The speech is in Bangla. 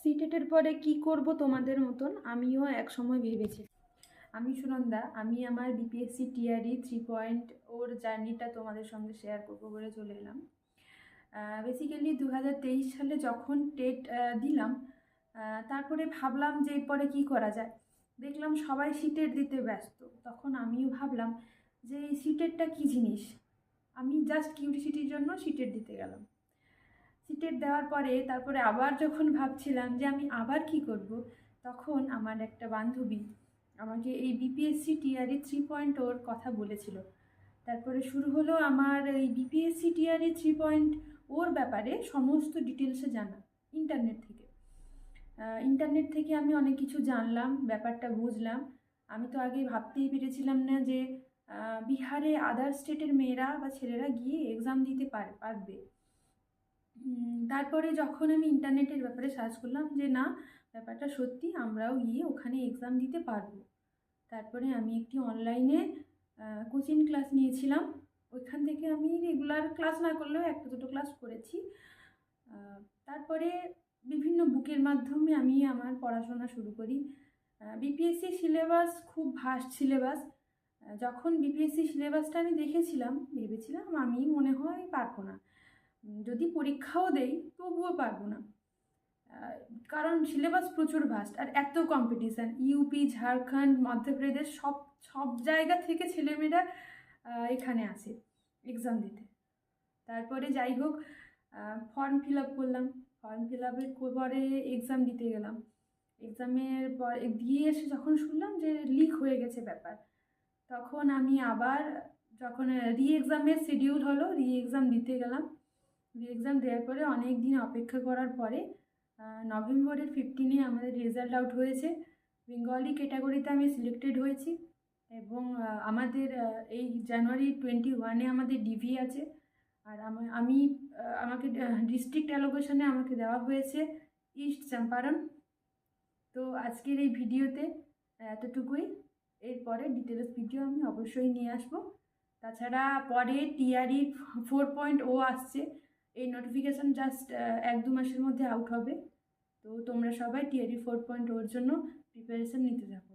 সিটেটের পরে কি করব তোমাদের মতন আমিও একসময় ভেবেছি। আমি সুনন্দা, আমি আমার বিপিএসসি টিআরই 3 ওর জার্নিটা তোমাদের সঙ্গে শেয়ার করবো বলে চলে এলাম। বেসিক্যালি 2023 সালে যখন টেট দিলাম, তারপরে ভাবলাম যে এরপরে কী করা যায়। দেখলাম সবাই সিটেট দিতে ব্যস্ত, তখন আমিও ভাবলাম যে এই সিটেটটা কী জিনিস। আমি জাস্ট কিউরিসিটির জন্য সিটেট দিতে গেলাম। সিটেট দেওয়ার পরে তারপরে আবার যখন ভাবছিলাম যে আমি আবার কি করব, তখন আমার একটা বান্ধবী আমাকে এই বিপিএসসি টিআরই 3.0 কথা বলেছিল। তারপরে শুরু হলো আমার এই বিপিএসসি টিআরই 3.0 ব্যাপারে সমস্ত ডিটেলসে জানা। ইন্টারনেট থেকে আমি অনেক কিছু জানলাম, ব্যাপারটা বুঝলাম। আমি তো আগে ভাবতেই পেরেছিলাম না যে বিহারে আদার স্টেটের মেয়েরা বা ছেলেরা গিয়ে এক্সাম দিতে পারবে। তারপরে যখন আমি ইন্টারনেটের ব্যাপারে সার্চ করলাম যে না, ব্যাপারটা সত্যি, আমরাও গিয়ে ওখানে এক্সাম দিতে পারবো। তারপরে আমি একটি অনলাইনে কোচিং ক্লাস নিয়েছিলাম। ওইখান থেকে আমি রেগুলার ক্লাস না করলেও একটা দুটো ক্লাস করেছি। তারপরে বিভিন্ন বুকের মাধ্যমে আমি আমার পড়াশোনা শুরু করি। বিপিএসসি সিলেবাস খুব ভাস্ট সিলেবাস। যখন বিপিএসসি সিলেবাসটা আমি দেখেছিলাম, ভেবেছিলাম আমি মনে হয় পারবো না, যদি পরীক্ষাও দেই তবুও পারবো না। কারণ সিলেবাস প্রচুর ভাস্ট আর এত কম্পিটিশান। ইউপি, ঝাড়খণ্ড, মধ্যপ্রদেশ, সব সব জায়গা থেকে ছেলেমেয়েরা এখানে আসে এক্সাম দিতে। তারপরে যাই হোক, ফর্ম ফিল আপ করলাম। ফর্ম ফিল আপের পরে এক্সাম দিতে গেলাম। এক্সামের পর দিয়ে এসে যখন শুনলাম যে লিক হয়ে গেছে ব্যাপার, তখন আমি আবার যখন এক্সামের শিডিউল হলো, এক্সাম দিতে গেলাম। এক্সাম দেওয়ার পরে অনেক দিন অপেক্ষা করার পরে নভেম্বরের 15-এ আমাদের রেজাল্ট আউট হয়েছে। বেঙ্গলি ক্যাটাগরিতে আমি সিলেক্টেড হয়েছি এবং আমাদের এই জানুয়ারি 21-এ আমাদের ডিভি আছে। আর আমাকে ডিস্ট্রিক্ট অ্যালোকেশনে আমাকে দেওয়া হয়েছে ইস্ট চম্পারণ। তো আজকের এই ভিডিওতে এতটুকুই। এরপরে ডিটেলস ভিডিও আমি অবশ্যই নিয়ে আসবো। তাছাড়া পরে টিআরই 4.0 আসছে, এই নোটিফিকেশান জাস্ট 1-2 মাসের মধ্যে আউট হবে। তো তোমরা সবাই টিআরই 4.0-র জন্য প্রিপারেশান নিতে থাকো।